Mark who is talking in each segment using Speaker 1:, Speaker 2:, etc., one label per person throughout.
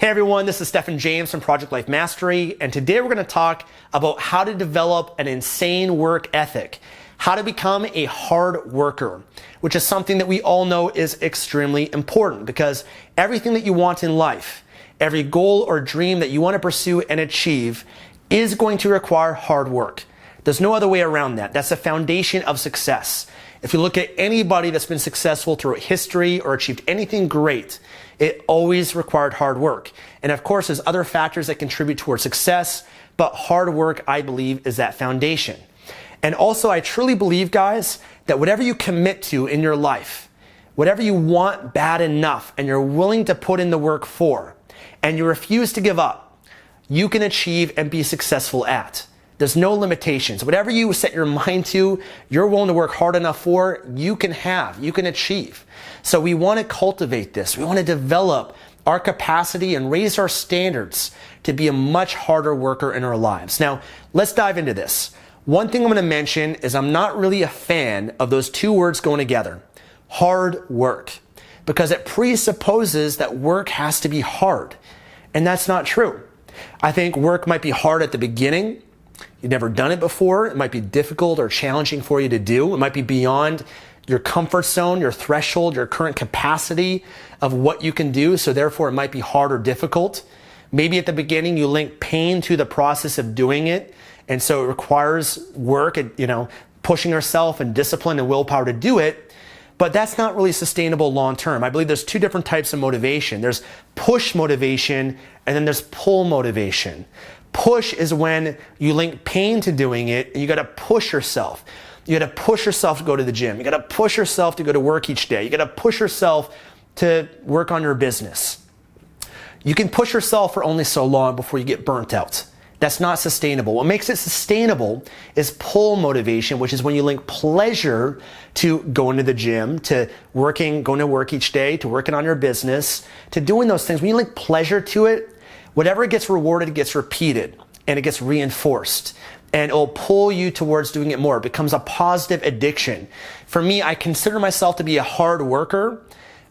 Speaker 1: Hey everyone, this is Stefan James from Project Life Mastery, and today we're going to talk about how to develop an insane work ethic, how to become a hard worker, which is something that we all know is extremely important because everything that you want in life, every goal or dream that you want to pursue and achieve is going to require hard work. There's no other way around that. That's the foundation of success. If you look at anybody that's been successful throughout history or achieved anything great, it always required hard work. And of course, there's other factors that contribute towards success, but hard work, I believe, is that foundation. And also, I truly believe, guys, that whatever you commit to in your life, whatever you want bad enough and you're willing to put in the work for, and you refuse to give up, you can achieve and be successful at. There's no limitations. Whatever you set your mind to, you're willing to work hard enough for, you can achieve. So we want to cultivate this. We want to develop our capacity and raise our standards to be a much harder worker in our lives. Now, let's dive into this. One thing I'm going to mention is I'm not really a fan of those two words going together, hard work, because it presupposes that work has to be hard. And that's not true. I think work might be hard at the beginning. You've never done it before. It might be difficult or challenging for you to do. It might be beyond your comfort zone, your threshold, your current capacity of what you can do. So therefore, it might be hard or difficult. Maybe at the beginning, you link pain to the process of doing it. And so it requires work, pushing yourself and discipline and willpower to do it. But that's not really sustainable long term. I believe there's two different types of motivation. There's push motivation and then there's pull motivation. Push is when you link pain to doing it and you got to push yourself. You got to push yourself to go to the gym. You got to push yourself to go to work each day. You got to push yourself to work on your business. You can push yourself for only so long before you get burnt out. That's not sustainable. What makes it sustainable is pull motivation, which is when you link pleasure to going to the gym, to going to work each day, to working on your business, to doing those things. When you link pleasure to it, whatever gets rewarded gets repeated and it gets reinforced and it'll pull you towards doing it more. It becomes a positive addiction. For me, I consider myself to be a hard worker,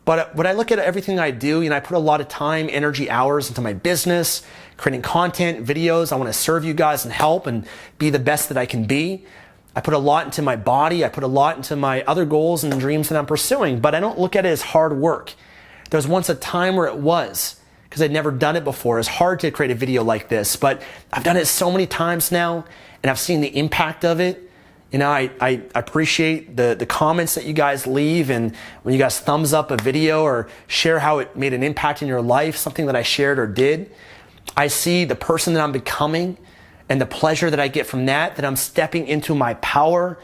Speaker 1: but when I look at everything I do, I put a lot of time, energy, hours into my business, creating content, videos. I want to serve you guys and help and be the best that I can be. I put a lot into my body. I put a lot into my other goals and dreams that I'm pursuing, but I don't look at it as hard work. There was once a time where it was, because I'd never done it before. It's hard to create a video like this, but I've done it so many times now and I've seen the impact of it. I appreciate the comments that you guys leave and when you guys thumbs up a video or share how it made an impact in your life, something that I shared or did. I see the person that I'm becoming and the pleasure that I get from that I'm stepping into my power.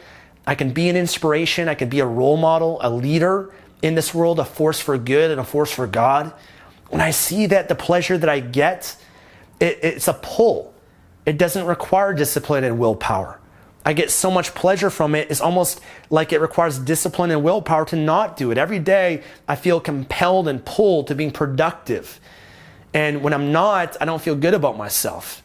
Speaker 1: I can be an inspiration. I can be a role model, a leader in this world, a force for good and a force for God. When I see that the pleasure that I get, it's a pull. It doesn't require discipline and willpower. I get so much pleasure from it. It's almost like it requires discipline and willpower to not do it. Every day, I feel compelled and pulled to being productive. And when I'm not, I don't feel good about myself.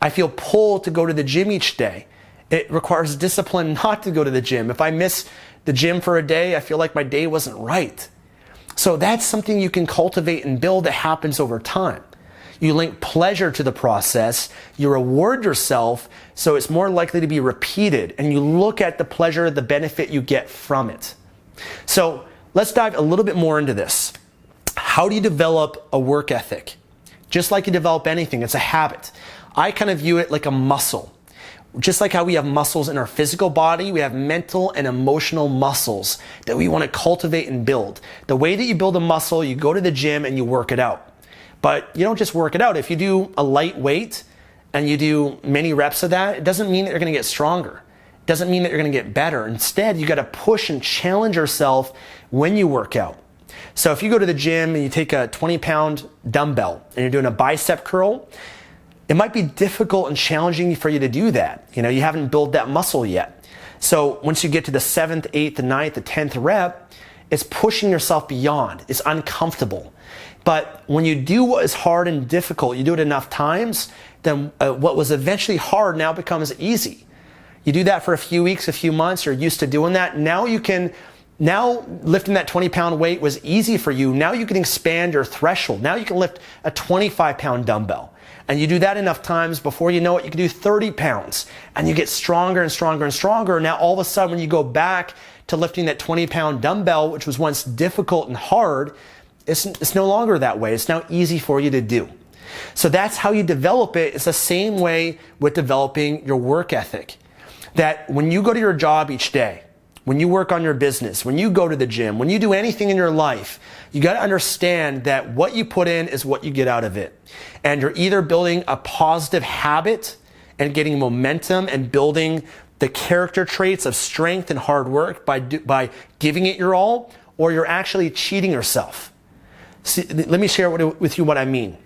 Speaker 1: I feel pulled to go to the gym each day. It requires discipline not to go to the gym. If I miss the gym for a day, I feel like my day wasn't right. So that's something you can cultivate and build that happens over time. You link pleasure to the process, you reward yourself, so it's more likely to be repeated, and you look at the pleasure, the benefit you get from it. So let's dive a little bit more into this. How do you develop a work ethic? Just like you develop anything, it's a habit. I kind of view it like a muscle. Just like how we have muscles in our physical body, we have mental and emotional muscles that we want to cultivate and build. The way that you build a muscle, you go to the gym and you work it out. But you don't just work it out. If you do a light weight and you do many reps of that, it doesn't mean that you're going to get stronger. It doesn't mean that you're going to get better. Instead, you got to push and challenge yourself when you work out. So if you go to the gym and you take a 20-pound dumbbell and you're doing a bicep curl, it might be difficult and challenging for you to do that. You haven't built that muscle yet. So once you get to the 7th, 8th, the 9th, the 10th rep, it's pushing yourself beyond. It's uncomfortable. But when you do what is hard and difficult, you do it enough times, then what was eventually hard now becomes easy. You do that for a few weeks, a few months, you're used to doing that. Now you can Now lifting that 20-pound weight was easy for you. Now you can expand your threshold. Now you can lift a 25-pound dumbbell. And you do that enough times, before you know it, you can do 30 pounds. And you get stronger and stronger and stronger. Now all of a sudden, when you go back to lifting that 20-pound dumbbell, which was once difficult and hard, it's no longer that way. It's now easy for you to do. So that's how you develop it. It's the same way with developing your work ethic. That when you go to your job each day, when you work on your business, when you go to the gym, when you do anything in your life, you got to understand that what you put in is what you get out of it. And you're either building a positive habit and getting momentum and building the character traits of strength and hard work by giving it your all, or you're actually cheating yourself. See, let me share with you what I mean.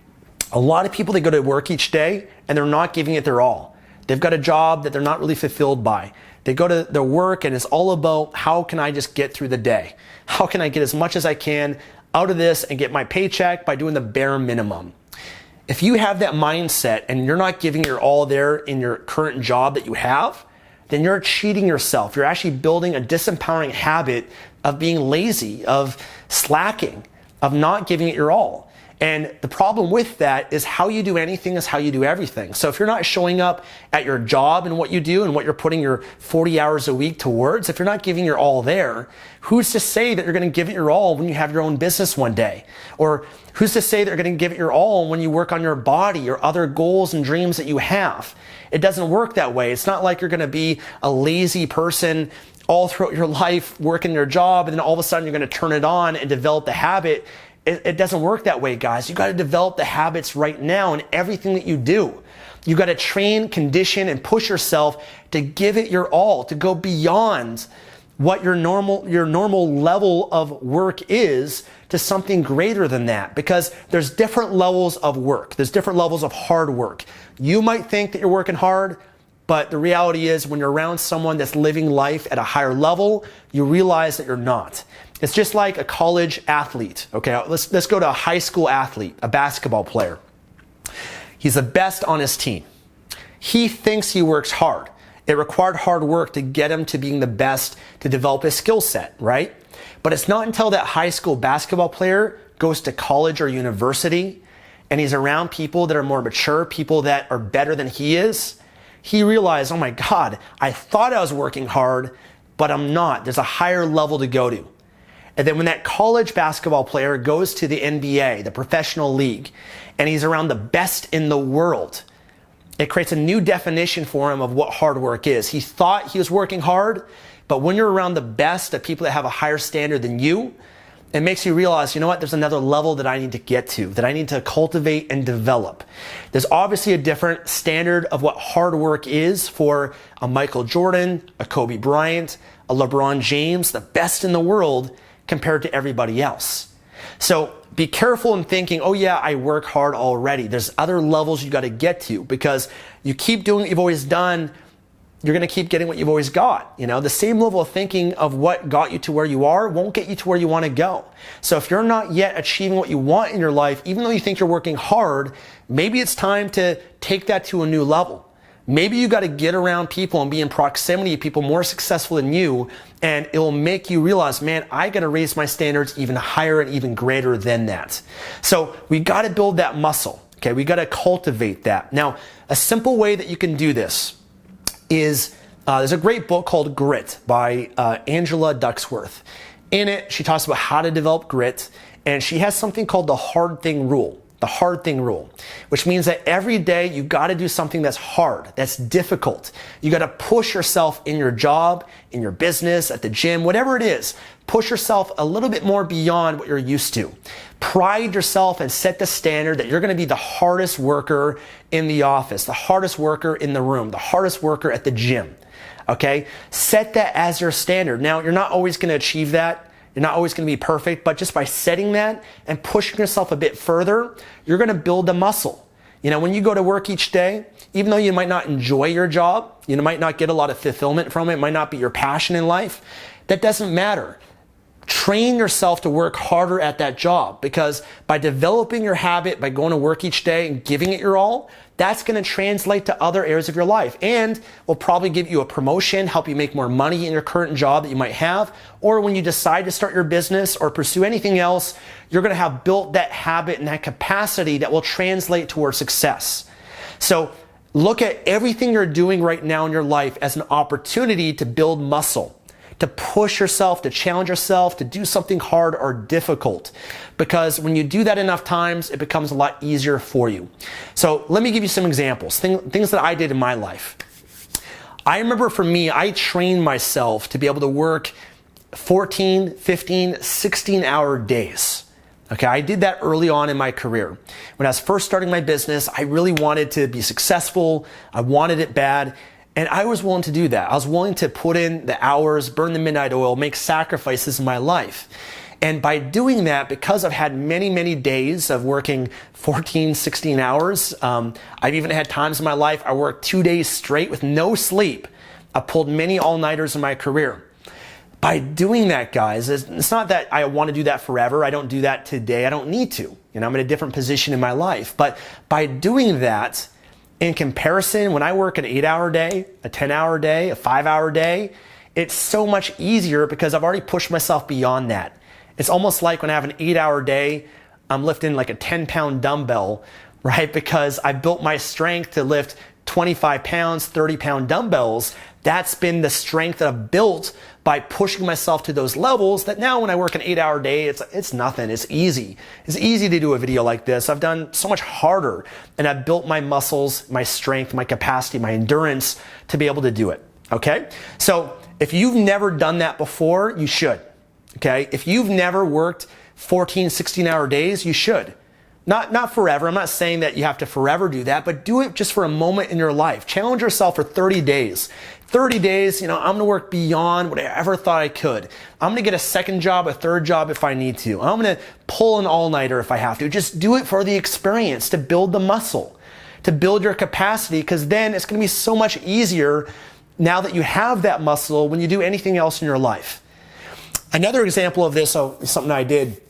Speaker 1: A lot of people, they go to work each day and they're not giving it their all. They've got a job that they're not really fulfilled by. They go to their work and it's all about, how can I just get through the day? How can I get as much as I can out of this and get my paycheck by doing the bare minimum? If you have that mindset and you're not giving your all there in your current job that you have, then you're cheating yourself. You're actually building a disempowering habit of being lazy, of slacking, of not giving it your all. And the problem with that is, how you do anything is how you do everything. So if you're not showing up at your job and what you do and what you're putting your 40 hours a week towards, if you're not giving your all there, who's to say that you're going to give it your all when you have your own business one day? Or who's to say that you're going to give it your all when you work on your body or other goals and dreams that you have? It doesn't work that way. It's not like you're going to be a lazy person all throughout your life working your job, and then all of a sudden you're going to turn it on and develop the habit. It doesn't work that way, guys. You got to develop the habits right now in everything that you do. You got to train, condition, and push yourself to give it your all, to go beyond what your normal level of work is to something greater than that. Because there's different levels of work. There's different levels of hard work. You might think that you're working hard, but the reality is, when you're around someone that's living life at a higher level, you realize that you're not. It's just like a college athlete. Okay, let's go to a high school athlete, a basketball player. He's the best on his team. He thinks he works hard. It required hard work to get him to being the best, to develop his skill set, right? But it's not until that high school basketball player goes to college or university and he's around people that are more mature, people that are better than he is, he realized, oh my God, I thought I was working hard, but I'm not. There's a higher level to go to. And then when that college basketball player goes to the NBA, the professional league, and he's around the best in the world, it creates a new definition for him of what hard work is. He thought he was working hard, but when you're around the best, the people that have a higher standard than you, it makes you realize, you know what, there's another level that I need to get to, that I need to cultivate and develop. There's obviously a different standard of what hard work is for a Michael Jordan, a Kobe Bryant, a LeBron James, the best in the world, compared to everybody else. So be careful in thinking, oh yeah, I work hard already. There's other levels you got to get to, because you keep doing what you've always done, you're going to keep getting what you've always got. You know, the same level of thinking of what got you to where you are won't get you to where you want to go. So if you're not yet achieving what you want in your life, even though you think you're working hard, maybe it's time to take that to a new level. Maybe you got to get around people and be in proximity to people more successful than you, and it will make you realize, man, I got to raise my standards even higher and even greater than that. So we got to build that muscle. Okay, we got to cultivate that. Now, a simple way that you can do this is there's a great book called Grit by Angela Duckworth. In it, she talks about how to develop grit, and she has something called the hard thing rule. The hard thing rule, which means that every day you got to do something that's hard, that's difficult. You got to push yourself in your job, in your business, at the gym, whatever it is. Push yourself a little bit more beyond what you're used to. Pride yourself and set the standard that you're going to be the hardest worker in the office, the hardest worker in the room, the hardest worker at the gym. Okay? Set that as your standard. Now, you're not always going to achieve that. You're not always going to be perfect, but just by setting that and pushing yourself a bit further, you're going to build the muscle. You know, when you go to work each day, even though you might not enjoy your job, you might not get a lot of fulfillment from it, it might not be your passion in life, that doesn't matter. train yourself to work harder at that job, because by developing your habit, by going to work each day and giving it your all, that's going to translate to other areas of your life and will probably give you a promotion, help you make more money in your current job that you might have. Or when you decide to start your business or pursue anything else, you're going to have built that habit and that capacity that will translate towards success. So look at everything you're doing right now in your life as an opportunity to build muscle, to push yourself, to challenge yourself, to do something hard or difficult. Because when you do that enough times, it becomes a lot easier for you. So let me give you some examples, things that I did in my life. I remember for me, I trained myself to be able to work 14, 15, 16-hour days. Okay, I did that early on in my career. When I was first starting my business, I really wanted to be successful. I wanted it bad. And I was willing to do that. I was willing to put in the hours, burn the midnight oil, make sacrifices in my life. And by doing that, because I've had many, many days of working 14, 16 hours, I've even had times in my life I worked 2 days straight with no sleep. I pulled many all-nighters in my career. By doing that, guys, it's not that I want to do that forever. I don't do that today. I don't need to. I'm in a different position in my life. But by doing that, in comparison, when I work an 8-hour day, a 10-hour day, a 5-hour day, it's so much easier because I've already pushed myself beyond that. It's almost like when I have an 8-hour day, I'm lifting like a 10-pound dumbbell, right? Because I built my strength to lift 25 pounds, 30-pound dumbbells. That's been the strength that I've built by pushing myself to those levels that now when I work an 8-hour day, it's nothing. It's easy. It's easy to do a video like this. I've done so much harder, and I've built my muscles, my strength, my capacity, my endurance to be able to do it. Okay? So if you've never done that before, you should. Okay? If you've never worked 14, 16-hour days, you should. Not forever. I'm not saying that you have to forever do that, but do it just for a moment in your life. Challenge yourself for 30 days. 30 days, I'm going to work beyond what I ever thought I could. I'm going to get a second job, a third job if I need to. I'm going to pull an all-nighter if I have to. Just do it for the experience, to build the muscle, to build your capacity, because then it's going to be so much easier now that you have that muscle when you do anything else in your life. Another example of this, something I did.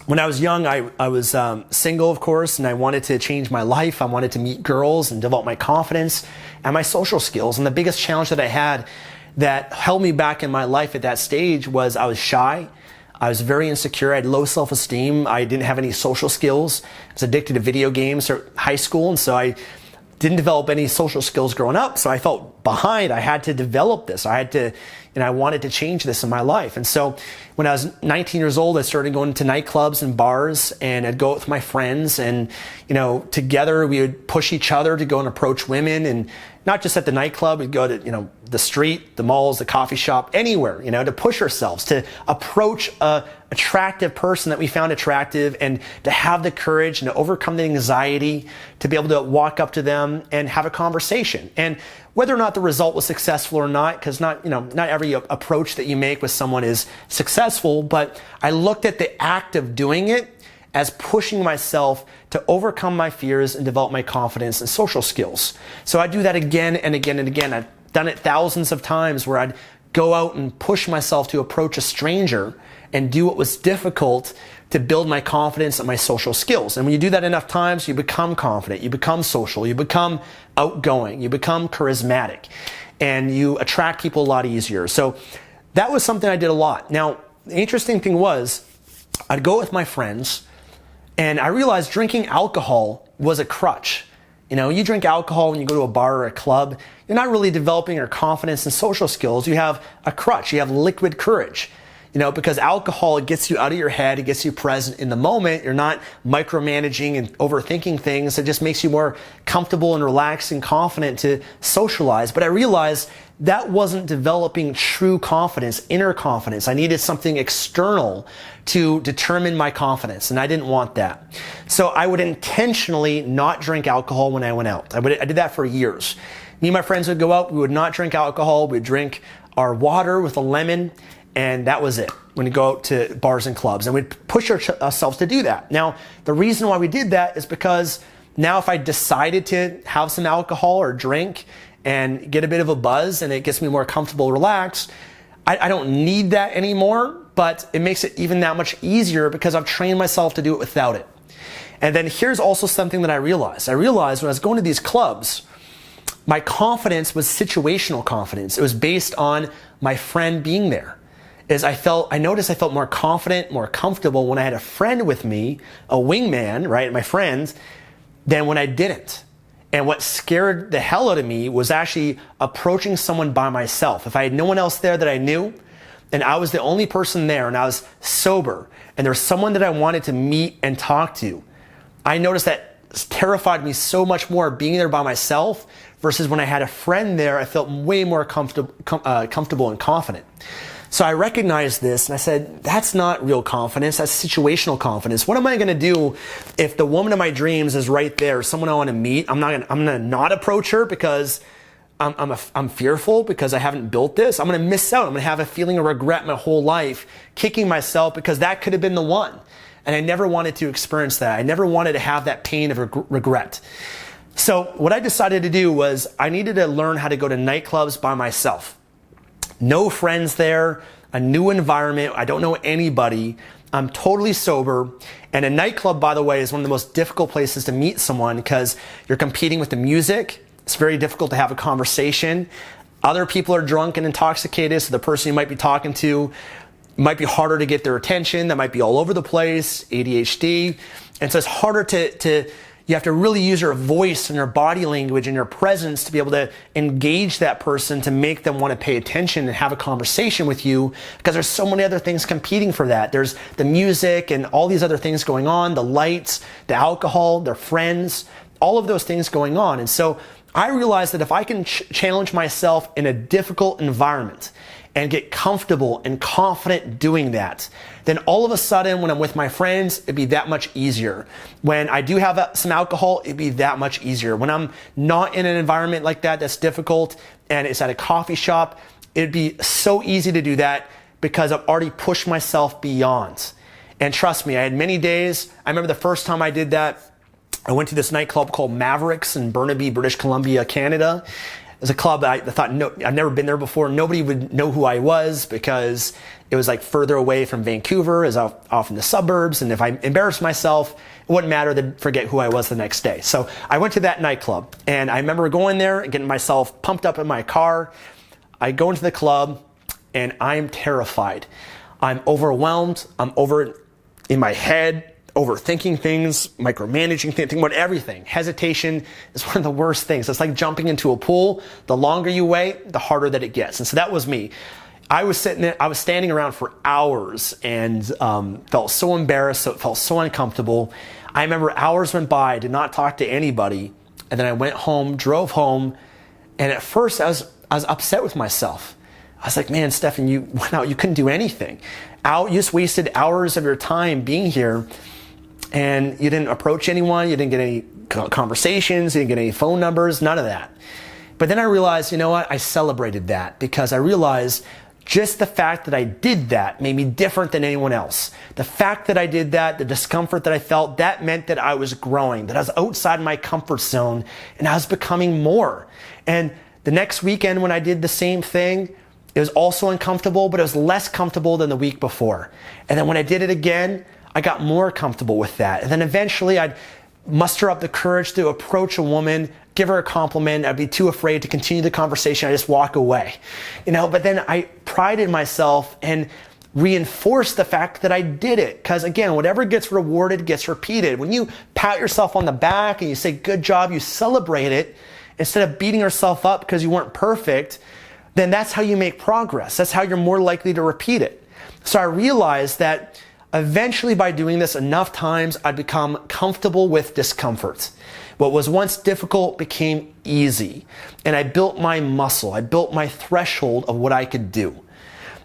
Speaker 1: When I was young, I was single, of course, and I wanted to change my life. I wanted to meet girls and develop my confidence and my social skills. And the biggest challenge that I had that held me back in my life at that stage was I was shy. I was very insecure. I had low self-esteem. I didn't have any social skills. I was addicted to video games at high school, and so I didn't develop any social skills growing up. So I felt behind. I had to develop this. I wanted to change this in my life. And so when I was 19 years old, I started going to nightclubs and bars, and I'd go out with my friends, and, together we would push each other to go and approach women, and not just at the nightclub, we'd go to, the street, the malls, the coffee shop, anywhere, to push ourselves, to approach a attractive person that we found attractive, and to have the courage and to overcome the anxiety, to be able to walk up to them and have a conversation. And whether or not the result was successful or not, because not every approach that you make with someone is successful, but I looked at the act of doing it as pushing myself to overcome my fears and develop my confidence and social skills. So I do that again and again and again. I've done it thousands of times where I'd go out and push myself to approach a stranger and do what was difficult to build my confidence and my social skills. And when you do that enough times, you become confident, you become social, you become outgoing, you become charismatic, and you attract people a lot easier. So that was something I did a lot. Now, the interesting thing was, I'd go with my friends, and I realized drinking alcohol was a crutch. You drink alcohol when you go to a bar or a club, you're not really developing your confidence and social skills. You have a crutch, you have liquid courage. Because alcohol, it gets you out of your head, it gets you present in the moment. You're not micromanaging and overthinking things. It just makes you more comfortable and relaxed and confident to socialize. But I realized that wasn't developing true confidence, inner confidence. I needed something external to determine my confidence, and I didn't want that. So I would intentionally not drink alcohol when I went out. I did that for years. Me and my friends would go out, we would not drink alcohol, we'd drink our water with a lemon, and that was it when we go out to bars and clubs. And we'd push ourselves to do that. Now, the reason why we did that is because now if I decided to have some alcohol or drink and get a bit of a buzz and it gets me more comfortable, relaxed, I don't need that anymore but it makes it even that much easier because I've trained myself to do it without it. And then here's also something that I realized. I realized when I was going to these clubs, my confidence was situational confidence. It was based on my friend being there. I noticed I felt more confident, more comfortable when I had a friend with me, a wingman, right, my friends, than when I didn't. And what scared the hell out of me was actually approaching someone by myself. If I had no one else there that I knew, and I was the only person there, and I was sober, and there was someone that I wanted to meet and talk to, I noticed that terrified me so much more being there by myself versus when I had a friend there, I felt way more comfortable and confident. So I recognized this and I said, that's not real confidence, that's situational confidence. What am I gonna do if the woman of my dreams is right there, someone I wanna meet? I'm gonna not approach her because I'm fearful because I haven't built this. I'm gonna miss out. I'm gonna have a feeling of regret my whole life, kicking myself because that could have been the one. And I never wanted to experience that. I never wanted to have that pain of regret. So what I decided to do was I needed to learn how to go to nightclubs by myself. No friends there, a new environment, I don't know anybody, I'm totally sober. And a nightclub, by the way, is one of the most difficult places to meet someone because you're competing with the music. It's very difficult to have a conversation. Other people are drunk and intoxicated, so the person you might be talking to might be harder to get their attention. That might be all over the place, ADHD. And so it's harder you have to really use your voice and your body language and your presence to be able to engage that person to make them want to pay attention and have a conversation with you because there's so many other things competing for that. There's the music and all these other things going on, the lights, the alcohol, their friends, all of those things going on. And so I realized that if I can challenge myself in a difficult environment and get comfortable and confident doing that, then all of a sudden when I'm with my friends, it'd be that much easier. When I do have some alcohol, it'd be that much easier. When I'm not in an environment like that that's difficult and it's at a coffee shop, it'd be so easy to do that because I've already pushed myself beyond. And trust me, I had many days. I remember the first time I did that, I went to this nightclub called Mavericks in Burnaby, British Columbia, Canada. It was a club that I thought, I've never been there before. Nobody would know who I was because it was like further away from Vancouver, is off in the suburbs. And if I embarrassed myself, it wouldn't matter, they'd forget who I was the next day. So I went to that nightclub and I remember going there and getting myself pumped up in my car. I go into the club and I'm terrified. I'm overwhelmed. I'm over in my head, overthinking things, micromanaging, thinking about everything. Hesitation is one of the worst things. It's like jumping into a pool. The longer you wait, the harder that it gets. And so that was me. I was standing around for hours and felt so embarrassed, felt so uncomfortable. I remember hours went by, I did not talk to anybody. And then I went home, drove home. And at first I was upset with myself. I was like, man, Stefan, you went out, you couldn't do anything. You just wasted hours of your time being here. And you didn't approach anyone, you didn't get any conversations, you didn't get any phone numbers, none of that. But then I realized, you know what, I celebrated that because I realized just the fact that I did that made me different than anyone else. The fact that I did that, the discomfort that I felt, that meant that I was growing, that I was outside my comfort zone and I was becoming more. And the next weekend when I did the same thing, it was also uncomfortable, but it was less comfortable than the week before. And then when I did it again, I got more comfortable with that. And then eventually I'd muster up the courage to approach a woman, give her a compliment. I'd be too afraid to continue the conversation. I just walk away, but then I prided myself and reinforced the fact that I did it. Because again, whatever gets rewarded gets repeated. When you pat yourself on the back and you say, good job, you celebrate it instead of beating yourself up because you weren't perfect, then that's how you make progress. That's how you're more likely to repeat it. So I realized that eventually, by doing this enough times, I'd become comfortable with discomfort. What was once difficult became easy. And I built my muscle. I built my threshold of what I could do.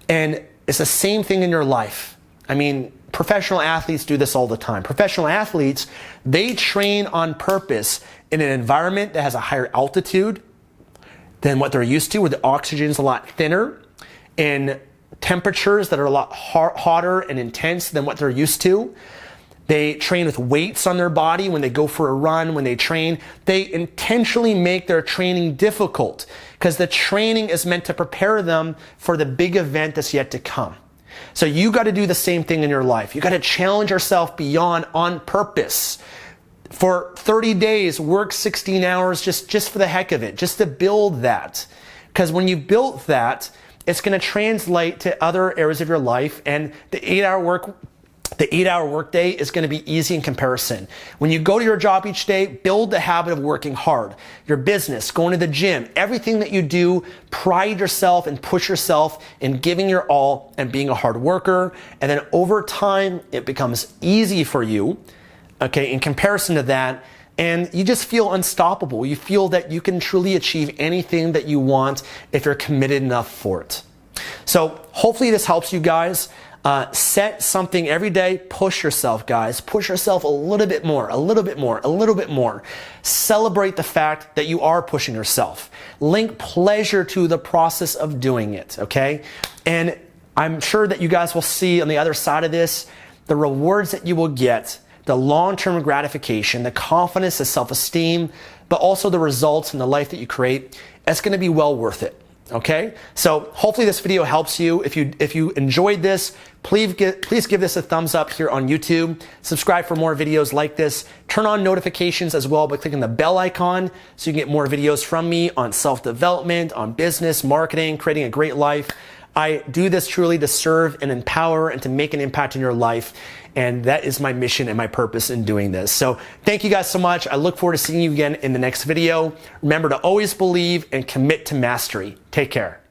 Speaker 1: And it's the same thing in your life. I mean, professional athletes do this all the time. Professional athletes, they train on purpose in an environment that has a higher altitude than what they're used to, where the oxygen's a lot thinner, in temperatures that are a lot hotter and intense than what they're used to. They train with weights on their body when they go for a run, when they train. They intentionally make their training difficult because the training is meant to prepare them for the big event that's yet to come. So you got to do the same thing in your life. You got to challenge yourself beyond on purpose. For 30 days, work 16 hours just for the heck of it, just to build that. Because when you've built that, it's going to translate to other areas of your life, and the 8-hour workday is going to be easy in comparison. When you go to your job each day, build the habit of working hard. Your business, going to the gym, everything that you do, pride yourself and push yourself in giving your all and being a hard worker. And then over time, it becomes easy for you, okay, in comparison to that. And you just feel unstoppable. You feel that you can truly achieve anything that you want if you're committed enough for it. So hopefully this helps you guys. Set something every day. Push yourself, guys. Push yourself a little bit more, a little bit more, a little bit more. Celebrate the fact that you are pushing yourself. Link pleasure to the process of doing it, okay? And I'm sure that you guys will see on the other side of this, the rewards that you will get, the long-term gratification, the confidence, the self-esteem, but also the results in the life that you create. It's going to be well worth it. Okay, so hopefully this video helps you. If you enjoyed this, please give this a thumbs up here on YouTube. Subscribe for more videos like this. Turn on notifications as well by clicking the bell icon so you can get more videos from me on self-development, on business, marketing, creating a great life. I do this truly to serve and empower and to make an impact in your life. And that is my mission and my purpose in doing this. So thank you guys so much. I look forward to seeing you again in the next video. Remember to always believe and commit to mastery. Take care.